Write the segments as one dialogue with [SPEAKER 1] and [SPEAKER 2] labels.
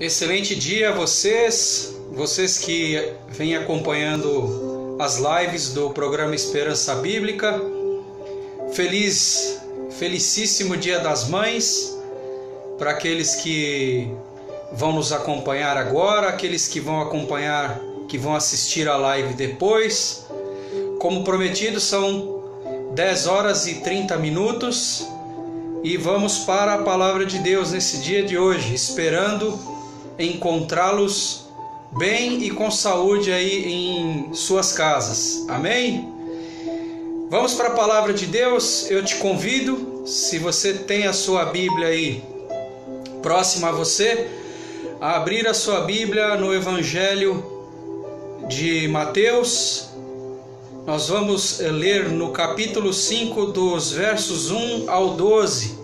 [SPEAKER 1] Excelente dia a vocês que vêm acompanhando as lives do programa Esperança Bíblica. Felicíssimo Dia das Mães para aqueles que vão nos acompanhar agora, aqueles que vão acompanhar, que vão assistir a live depois. Como prometido, são 10 horas e 30 minutos e vamos para a palavra de Deus nesse dia de hoje, esperando encontrá-los bem e com saúde aí em suas casas. Amém? Vamos para a palavra de Deus. Eu te convido, se você tem a sua Bíblia aí próxima a você, a abrir a sua Bíblia no Evangelho de Mateus. Nós vamos ler no capítulo 5, dos versos 1 ao 12,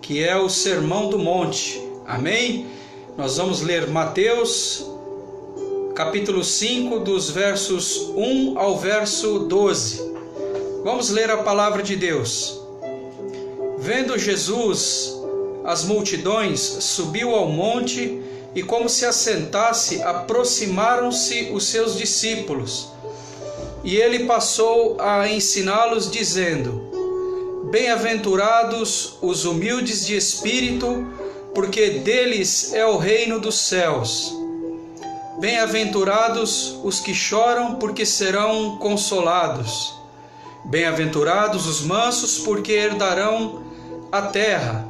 [SPEAKER 1] que é o Sermão do Monte. Amém? Nós vamos ler Mateus, capítulo 5, dos versos 1 ao verso 12. Vamos ler a palavra de Deus. Vendo Jesus as multidões, subiu ao monte e, como se assentasse, aproximaram-se os seus discípulos. E ele passou a ensiná-los, dizendo: Bem-aventurados os humildes de espírito, porque deles é o reino dos céus. Bem-aventurados os que choram, porque serão consolados. Bem-aventurados os mansos, porque herdarão a terra.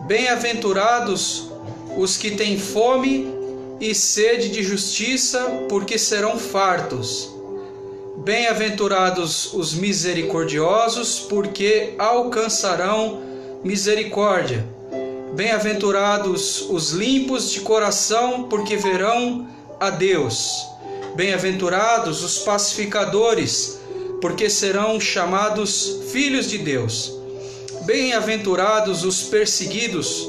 [SPEAKER 1] Bem-aventurados os que têm fome e sede de justiça, porque serão fartos. Bem-aventurados os misericordiosos, porque alcançarão misericórdia. Bem-aventurados os limpos de coração, porque verão a Deus. Bem-aventurados os pacificadores, porque serão chamados filhos de Deus. Bem-aventurados os perseguidos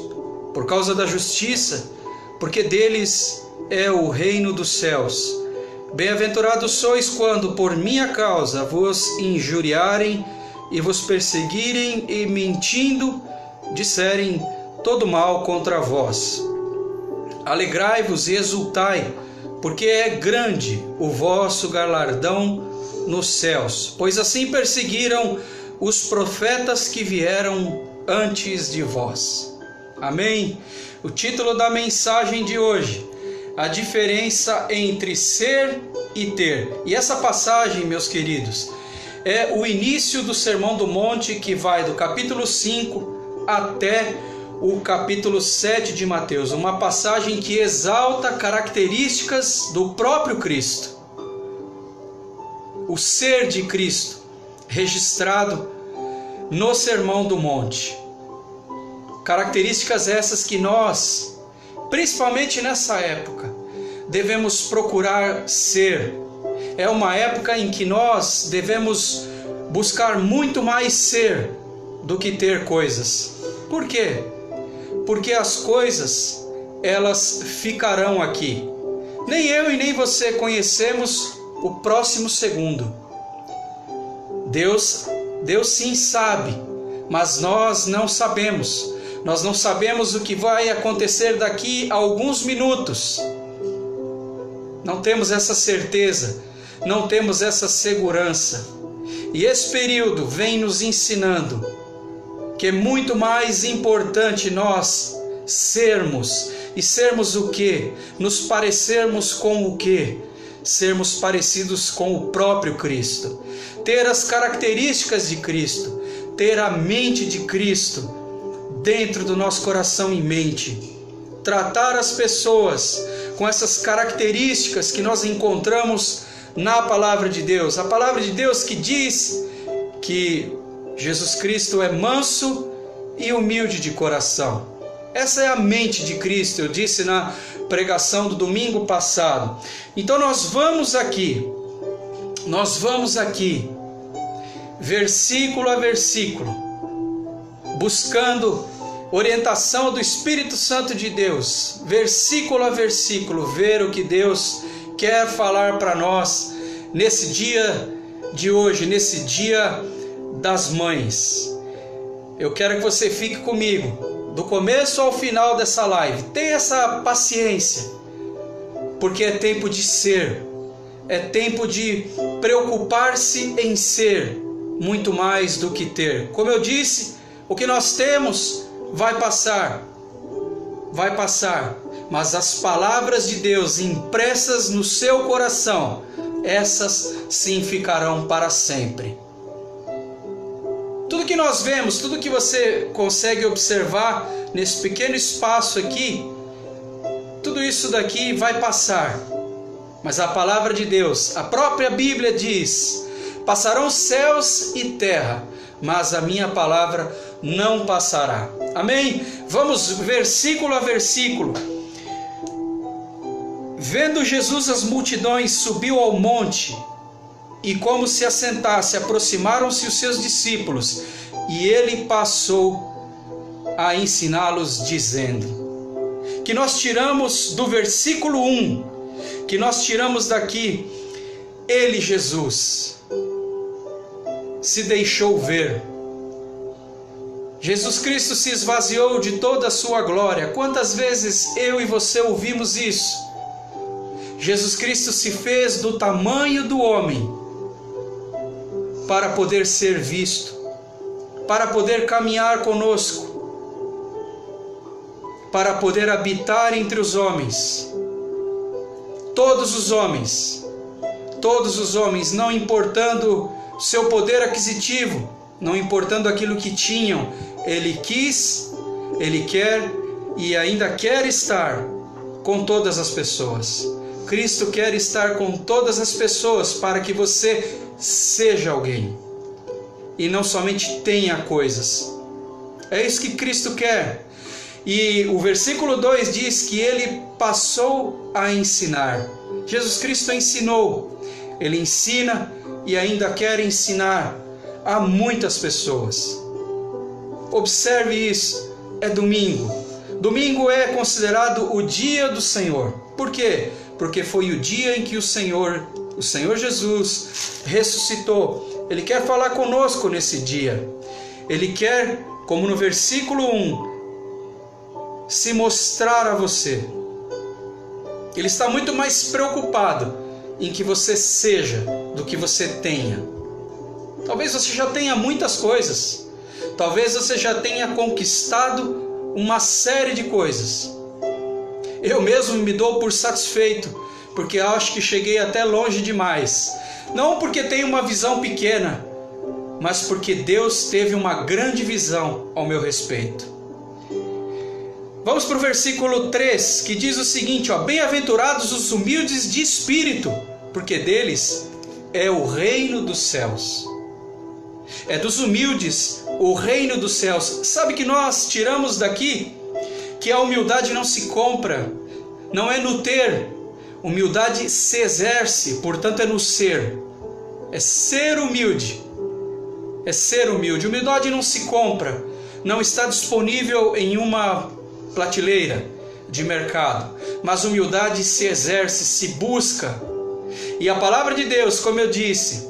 [SPEAKER 1] por causa da justiça, porque deles é o reino dos céus. Bem-aventurados sois quando por minha causa vos injuriarem e vos perseguirem e mentindo disserem todo mal contra vós. Alegrai-vos e exultai, porque é grande o vosso galardão nos céus, pois assim perseguiram os profetas que vieram antes de vós. Amém? O título da mensagem de hoje: a diferença entre ser e ter. E essa passagem, meus queridos, é o início do Sermão do Monte, que vai do capítulo 5 até o capítulo 7 de Mateus, uma passagem que exalta características do próprio Cristo, o ser de Cristo, registrado no Sermão do Monte. Características essas que nós, principalmente nessa época, devemos procurar ser. É uma época em que nós devemos buscar muito mais ser do que ter coisas. Por quê? Porque as coisas, elas ficarão aqui. Nem eu e nem você conhecemos o próximo segundo. Deus sim sabe, mas nós não sabemos. Nós não sabemos o que vai acontecer daqui a alguns minutos. Não temos essa certeza, não temos essa segurança. E esse período vem nos ensinando que é muito mais importante nós sermos. E sermos o quê? Nos parecermos com o quê? Sermos parecidos com o próprio Cristo. Ter as características de Cristo. Ter a mente de Cristo dentro do nosso coração e mente. Tratar as pessoas com essas características que nós encontramos na palavra de Deus. A palavra de Deus que diz que Jesus Cristo é manso e humilde de coração. Essa é a mente de Cristo, eu disse na pregação do domingo passado. Então nós vamos aqui, versículo a versículo, buscando orientação do Espírito Santo de Deus, versículo a versículo, ver o que Deus quer falar para nós nesse dia de hoje, nesse dia das mães. Eu quero que você fique comigo do começo ao final dessa live. Tenha essa paciência, porque é tempo de ser, é tempo de preocupar-se em ser, muito mais do que ter. Como eu disse, o que nós temos vai passar, mas as palavras de Deus impressas no seu coração, essas sim ficarão para sempre. Tudo que nós vemos, tudo que você consegue observar nesse pequeno espaço aqui, tudo isso daqui vai passar. Mas a palavra de Deus, a própria Bíblia diz: passarão céus e terra, mas a minha palavra não passará. Amém? Vamos versículo a versículo. Vendo Jesus as multidões, subiu ao monte, e como se assentasse, aproximaram-se os seus discípulos, e ele passou a ensiná-los, dizendo, que nós tiramos do versículo 1, que nós tiramos daqui, ele, Jesus, se deixou ver. Jesus Cristo se esvaziou de toda a sua glória. Quantas vezes eu e você ouvimos isso? Jesus Cristo se fez do tamanho do homem para poder ser visto, para poder caminhar conosco, para poder habitar entre os homens. Todos os homens, não importando seu poder aquisitivo, não importando aquilo que tinham, Ele quis, Ele quer e ainda quer estar com todas as pessoas. Cristo quer estar com todas as pessoas para que você seja alguém e não somente tenha coisas. É isso que Cristo quer. E o versículo 2 diz que Ele passou a ensinar. Jesus Cristo ensinou. Ele ensina e ainda quer ensinar a muitas pessoas. Observe isso. É domingo. Domingo é considerado o dia do Senhor. Por quê? Porque foi o dia em que o Senhor Jesus ressuscitou. Ele quer falar conosco nesse dia. Ele quer, como no versículo 1, se mostrar a você. Ele está muito mais preocupado em que você seja do que você tenha. Talvez você já tenha muitas coisas. Talvez você já tenha conquistado uma série de coisas. Eu mesmo me dou por satisfeito, porque acho que cheguei até longe demais. Não porque tenho uma visão pequena, mas porque Deus teve uma grande visão ao meu respeito. Vamos para o versículo 3, que diz o seguinte: bem-aventurados os humildes de espírito, porque deles é o reino dos céus. É dos humildes o reino dos céus. Sabe que nós tiramos daqui que a humildade não se compra, não é no ter. Humildade se exerce, portanto é no ser. É ser humilde. É ser humilde. Humildade não se compra, não está disponível em uma prateleira de mercado, mas humildade se exerce, se busca. E a palavra de Deus, como eu disse,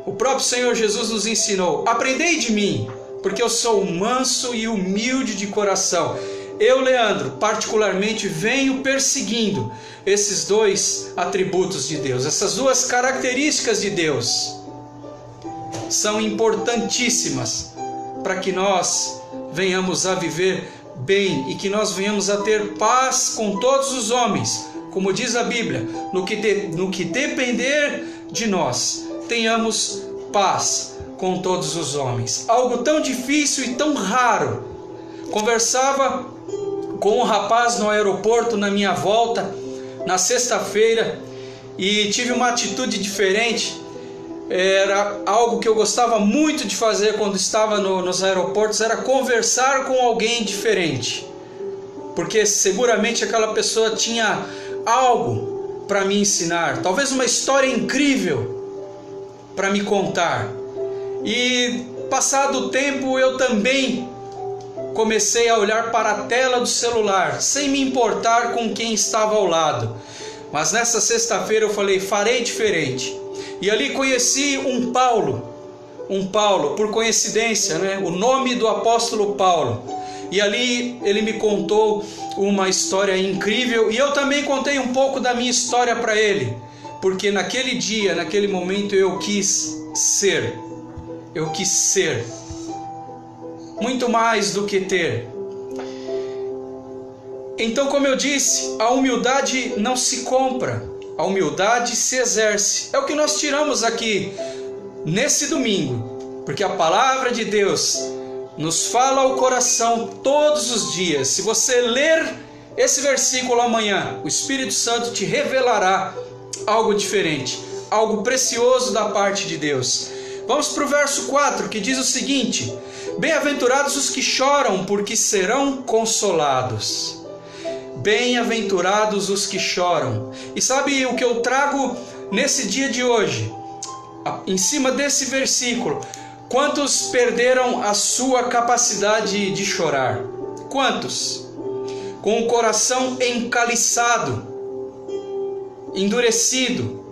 [SPEAKER 1] o próprio Senhor Jesus nos ensinou: aprendei de mim, porque eu sou manso e humilde de coração. Eu, Leandro, particularmente venho perseguindo esses dois atributos de Deus, essas duas características de Deus. São importantíssimas para que nós venhamos a viver bem e que nós venhamos a ter paz com todos os homens. Como diz a Bíblia, no que depender de nós, tenhamos paz com todos os homens. Algo tão difícil e tão raro. Conversava com um rapaz no aeroporto na minha volta, na sexta-feira, e tive uma atitude diferente. Era algo que eu gostava muito de fazer quando estava nos aeroportos, era conversar com alguém diferente, porque seguramente aquela pessoa tinha algo para me ensinar, talvez uma história incrível para me contar. E passado o tempo eu também comecei a olhar para a tela do celular, sem me importar com quem estava ao lado. Mas nessa sexta-feira eu falei: farei diferente. E ali conheci um Paulo, por coincidência, né? O nome do apóstolo Paulo. e ali ele me contou uma história incrível, e eu também contei um pouco da minha história para ele, porque naquele dia, naquele momento eu quis ser muito mais do que ter. Então, como eu disse, a humildade não se compra, a humildade se exerce. É o que nós tiramos aqui nesse domingo, porque a palavra de Deus nos fala ao coração todos os dias. Se você ler esse versículo amanhã, o Espírito Santo te revelará algo diferente, algo precioso da parte de Deus. Vamos para o verso 4, que diz o seguinte: bem-aventurados os que choram, porque serão consolados. Bem-aventurados os que choram. E sabe o que eu trago nesse dia de hoje? Em cima desse versículo, quantos perderam a sua capacidade de chorar? Quantos? Com o coração encaliçado, endurecido.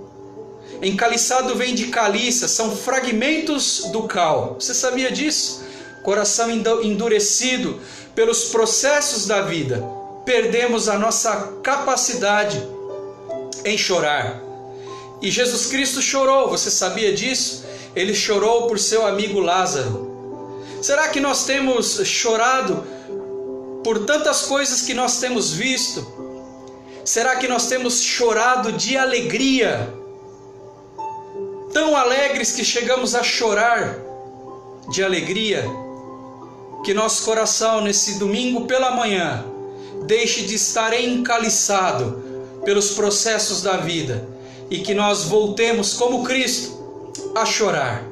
[SPEAKER 1] Encaliçado vem de caliça, são fragmentos do cal. Você sabia disso? Coração endurecido pelos processos da vida. Perdemos a nossa capacidade em chorar. E Jesus Cristo chorou, você sabia disso? Ele chorou por seu amigo Lázaro. Será que nós temos chorado por tantas coisas que nós temos visto? Será que nós temos chorado de alegria? Tão alegres que chegamos a chorar de alegria? Que nosso coração nesse domingo pela manhã deixe de estar encaliçado pelos processos da vida e que nós voltemos como Cristo a chorar.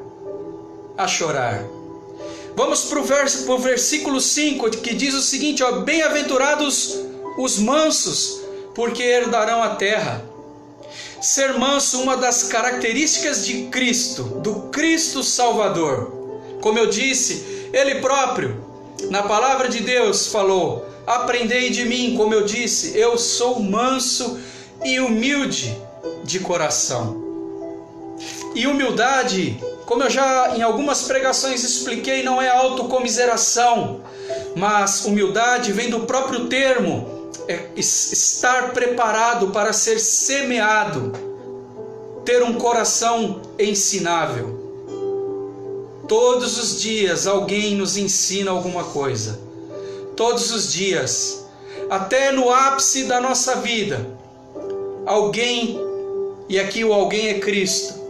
[SPEAKER 1] Vamos para o versículo 5, que diz o seguinte: ó, bem-aventurados os mansos, porque herdarão a terra. Ser manso, uma das características de Cristo, do Cristo Salvador. Como eu disse, Ele próprio, na palavra de Deus, falou: aprendei de mim, como eu disse, eu sou manso e humilde de coração. E humildade, como eu já em algumas pregações expliquei, não é autocomiseração, mas humildade vem do próprio termo, é estar preparado para ser semeado, ter um coração ensinável. Todos os dias alguém nos ensina alguma coisa. Todos os dias, até no ápice da nossa vida, alguém, e aqui o alguém é Cristo,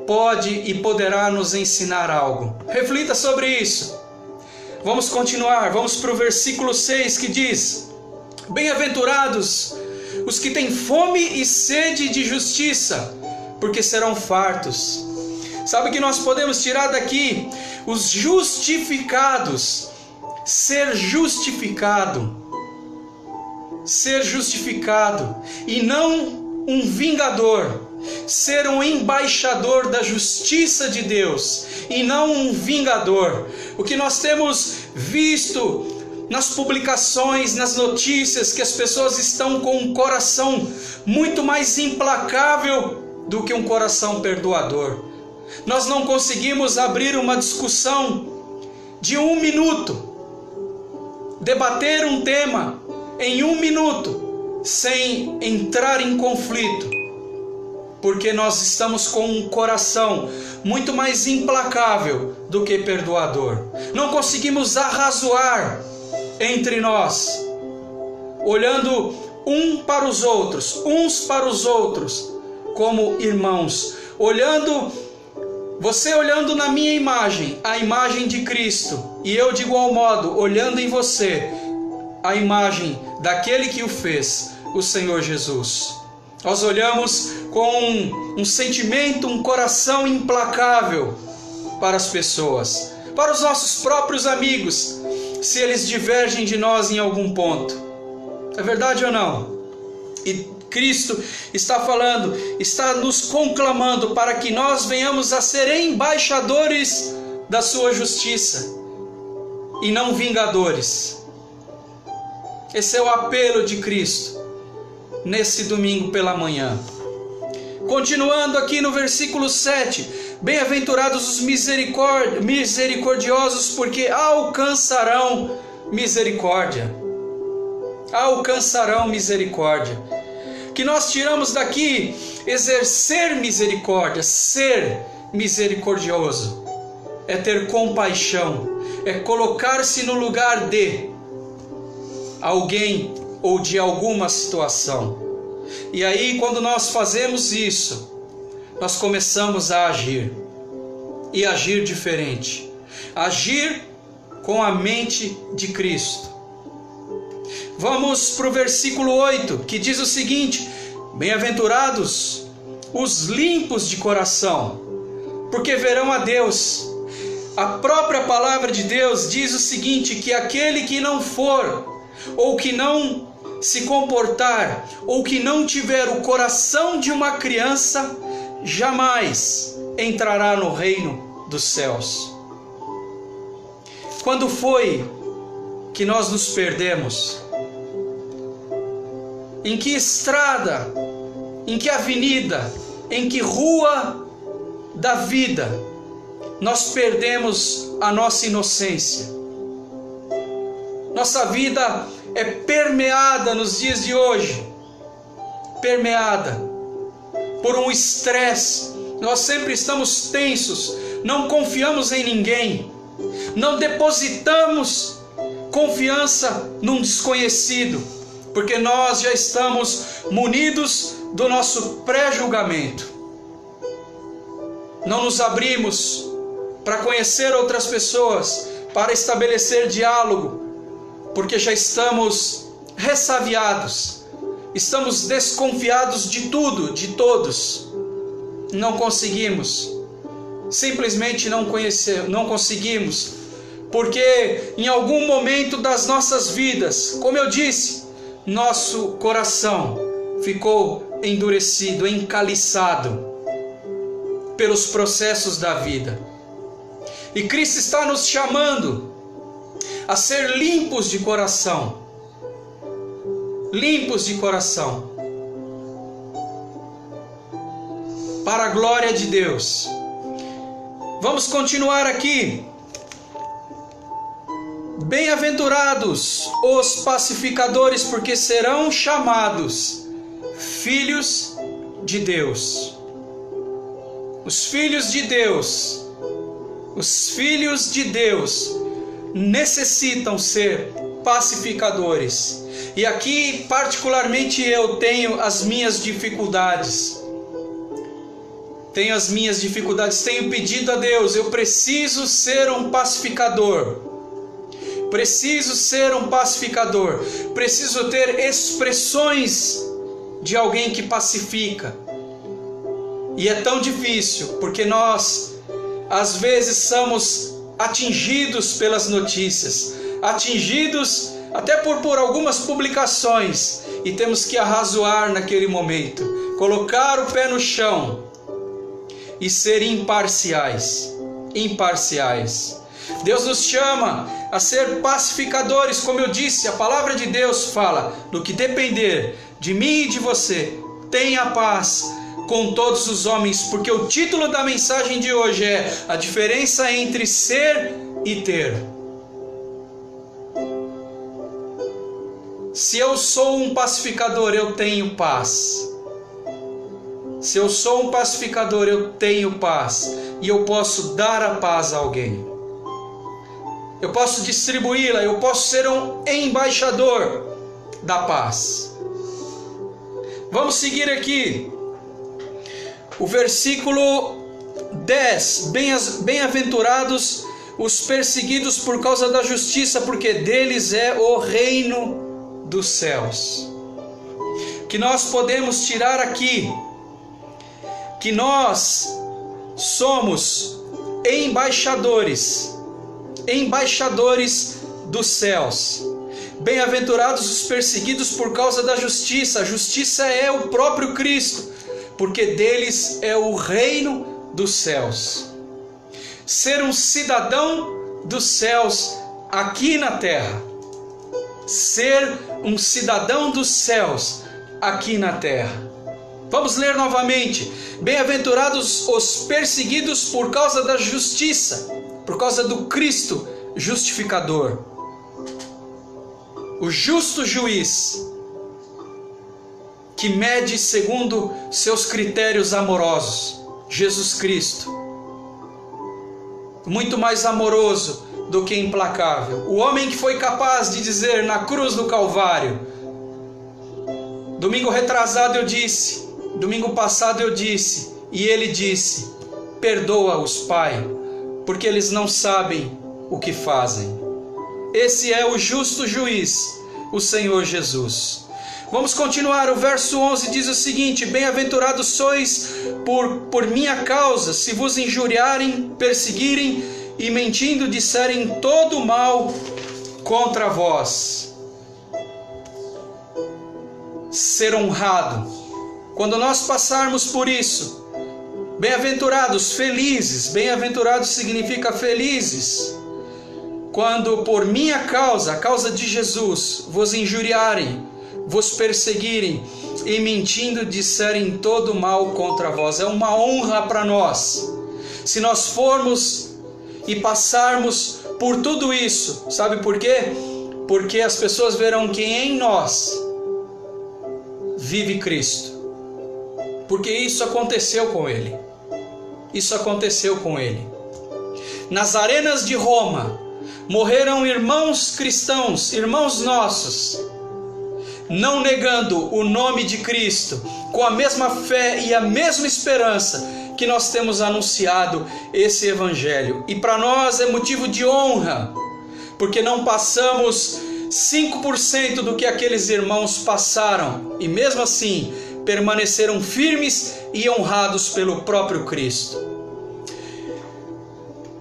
[SPEAKER 1] pode e poderá nos ensinar algo. Reflita sobre isso. Vamos continuar, vamos para o versículo 6, que diz: bem-aventurados os que têm fome e sede de justiça, porque serão fartos. Sabe o que nós podemos tirar daqui? Os justificados. Ser justificado e não um vingador, ser um embaixador da justiça de Deus e não um vingador. O que nós temos visto nas publicações, nas notícias, que as pessoas estão com um coração muito mais implacável do que um coração perdoador. Nós não conseguimos abrir uma discussão de 1 minuto, debater um tema em 1 minuto, sem entrar em conflito, porque nós estamos com um coração muito mais implacável do que perdoador. Não conseguimos arrazoar entre nós, olhando uns para os outros, como irmãos, você olhando na minha imagem, a imagem de Cristo, e eu de igual modo, olhando em você, a imagem daquele que o fez, o Senhor Jesus. Nós olhamos com um sentimento, um coração implacável para as pessoas, para os nossos próprios amigos, se eles divergem de nós em algum ponto. É verdade ou não? E Cristo está falando, está nos conclamando para que nós venhamos a ser embaixadores da sua justiça e não vingadores. Esse é o apelo de Cristo nesse domingo pela manhã. Continuando aqui no versículo 7: bem-aventurados os misericordiosos, porque alcançarão misericórdia. Alcançarão misericórdia. Que nós tiramos daqui exercer misericórdia, ser misericordioso, é ter compaixão, é colocar-se no lugar de alguém ou de alguma situação. E aí, quando nós fazemos isso, nós começamos a agir, e agir diferente, agir com a mente de Cristo. Vamos para o versículo 8, que diz o seguinte: bem-aventurados os limpos de coração, porque verão a Deus. A própria palavra de Deus diz o seguinte, que aquele que não for, ou que não se comportar, ou que não tiver o coração de uma criança, jamais entrará no reino dos céus. Quando foi que nós nos perdemos? Em que estrada, em que avenida, em que rua da vida nós perdemos a nossa inocência? Nossa vida é permeada nos dias de hoje, permeada por um estresse. Nós sempre estamos tensos, não confiamos em ninguém, não depositamos confiança num desconhecido, porque nós já estamos munidos do nosso pré-julgamento. Não nos abrimos para conhecer outras pessoas, para estabelecer diálogo, porque já estamos ressabiados, estamos desconfiados de tudo, de todos. Não conseguimos, simplesmente não conseguimos, porque em algum momento das nossas vidas, como eu disse, nosso coração ficou endurecido, encaliçado pelos processos da vida. E Cristo está nos chamando a ser limpos de coração. Limpos de coração. Para a glória de Deus. Vamos continuar aqui. Bem-aventurados os pacificadores, porque serão chamados filhos de Deus. Os filhos de Deus, necessitam ser pacificadores. E aqui, particularmente, eu tenho as minhas dificuldades. Tenho pedido a Deus, eu preciso ser um pacificador. Preciso ter expressões de alguém que pacifica. E é tão difícil, porque nós, às vezes, somos atingidos pelas notícias, atingidos até por algumas publicações, e temos que arrazoar naquele momento, colocar o pé no chão e ser imparciais. Deus nos chama a ser pacificadores, como eu disse, a palavra de Deus fala: no que depender de mim e de você, tenha paz com todos os homens, porque o título da mensagem de hoje é a diferença entre ser e ter. Se eu sou um pacificador, eu tenho paz. Se eu sou um pacificador, eu tenho paz, e eu posso dar a paz a alguém. Eu posso distribuí-la, eu posso ser um embaixador da paz. Vamos seguir aqui. O versículo 10. Bem-aventurados os perseguidos por causa da justiça, porque deles é o reino dos céus. Que nós podemos tirar aqui, que nós somos embaixadores dos céus. Bem-aventurados os perseguidos por causa da justiça. A justiça é o próprio Cristo, porque deles é o reino dos céus. Ser um cidadão dos céus aqui na terra. Ser um cidadão dos céus aqui na terra. Vamos ler novamente. Bem-aventurados os perseguidos por causa da justiça, por causa do Cristo justificador. o justo juiz, que mede segundo seus critérios amorosos, Jesus Cristo, muito mais amoroso do que implacável, o homem que foi capaz de dizer na cruz do Calvário, domingo retrasado eu disse, domingo passado eu disse, e ele disse: perdoa-os, Pai, porque eles não sabem o que fazem. Esse é o justo juiz, o Senhor Jesus. Vamos continuar, o verso 11 diz o seguinte: bem-aventurados sois por minha causa, se vos injuriarem, perseguirem e mentindo disserem todo mal contra vós. Ser honrado. Quando nós passarmos por isso, bem-aventurados, felizes, bem-aventurados significa felizes. Quando por minha causa, a causa de Jesus, vos injuriarem, vos perseguirem e mentindo disserem todo mal contra vós. É uma honra para nós. Se nós formos e passarmos por tudo isso, sabe por quê? Porque as pessoas verão que em nós vive Cristo. Porque isso aconteceu com ele. Isso aconteceu com ele. Nas arenas de Roma, morreram irmãos cristãos, irmãos nossos, não negando o nome de Cristo, com a mesma fé e a mesma esperança que nós temos anunciado esse Evangelho. E para nós é motivo de honra, porque não passamos 5% do que aqueles irmãos passaram, e mesmo assim permaneceram firmes e honrados pelo próprio Cristo.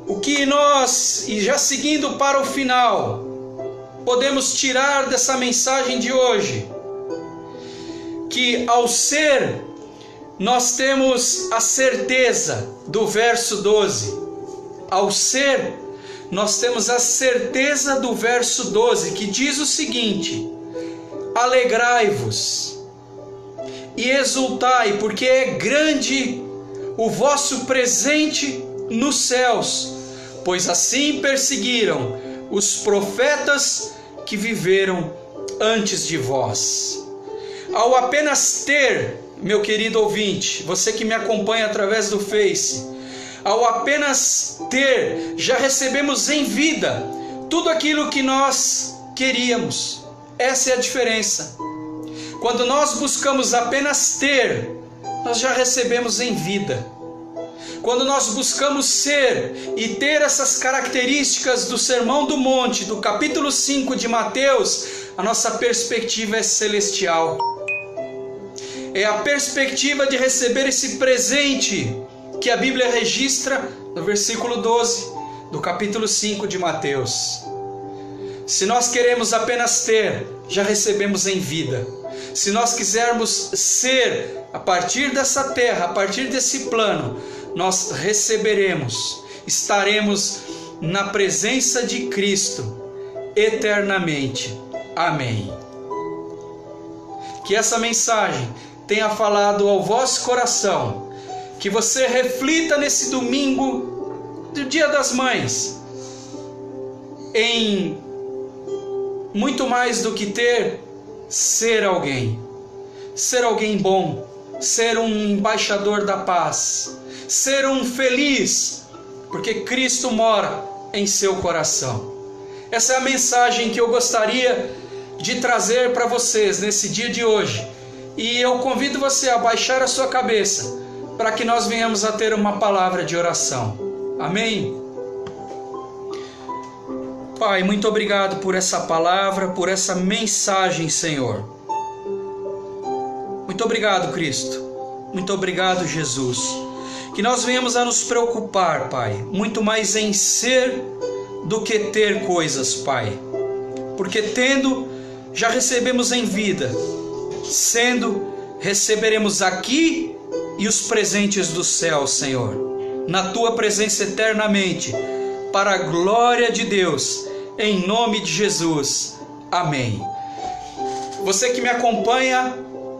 [SPEAKER 1] O que nós, e já seguindo para o final, podemos tirar dessa mensagem de hoje, que ao ser, nós temos a certeza do verso 12, ao ser, nós temos a certeza do verso 12, que diz o seguinte: alegrai-vos e exultai, porque é grande o vosso presente nos céus, pois assim perseguiram os profetas que viveram antes de vós. Ao apenas ter, meu querido ouvinte, você que me acompanha através do Face, ao apenas ter, já recebemos em vida tudo aquilo que nós queríamos. Essa é a diferença. Quando nós buscamos apenas ter, nós já recebemos em vida. Quando nós buscamos ser e ter essas características do Sermão do Monte, do capítulo 5 de Mateus, a nossa perspectiva é celestial. É a perspectiva de receber esse presente que a Bíblia registra no versículo 12 do capítulo 5 de Mateus. Se nós queremos apenas ter, já recebemos em vida. Se nós quisermos ser a partir dessa terra, a partir desse plano, nós receberemos, estaremos na presença de Cristo eternamente. Amém. Que essa mensagem tenha falado ao vosso coração, que você reflita nesse domingo do Dia das Mães em muito mais do que ter, ser alguém bom, ser um embaixador da paz, ser um feliz, porque Cristo mora em seu coração. Essa é a mensagem que eu gostaria de trazer para vocês nesse dia de hoje, e eu convido você a baixar a sua cabeça para que nós venhamos a ter uma palavra de oração. Amém? Pai, muito obrigado por essa palavra, por essa mensagem, Senhor. Muito obrigado, Cristo. Muito obrigado, Jesus. Que nós venhamos a nos preocupar, Pai, muito mais em ser do que ter coisas, Pai. Porque tendo, já recebemos em vida. Sendo, receberemos aqui e os presentes do céu, Senhor. Na Tua presença eternamente, para a glória de Deus, em nome de Jesus. Amém. Você que me acompanha,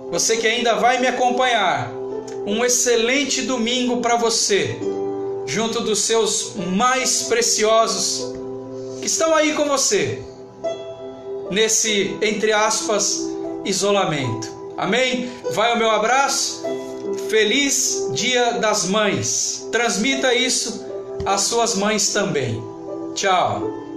[SPEAKER 1] você que ainda vai me acompanhar, um excelente domingo para você, junto dos seus mais preciosos, que estão aí com você. nesse, entre aspas, isolamento. Amém? Vai o meu abraço. Feliz Dia das Mães. Transmita isso às suas mães também. Tchau.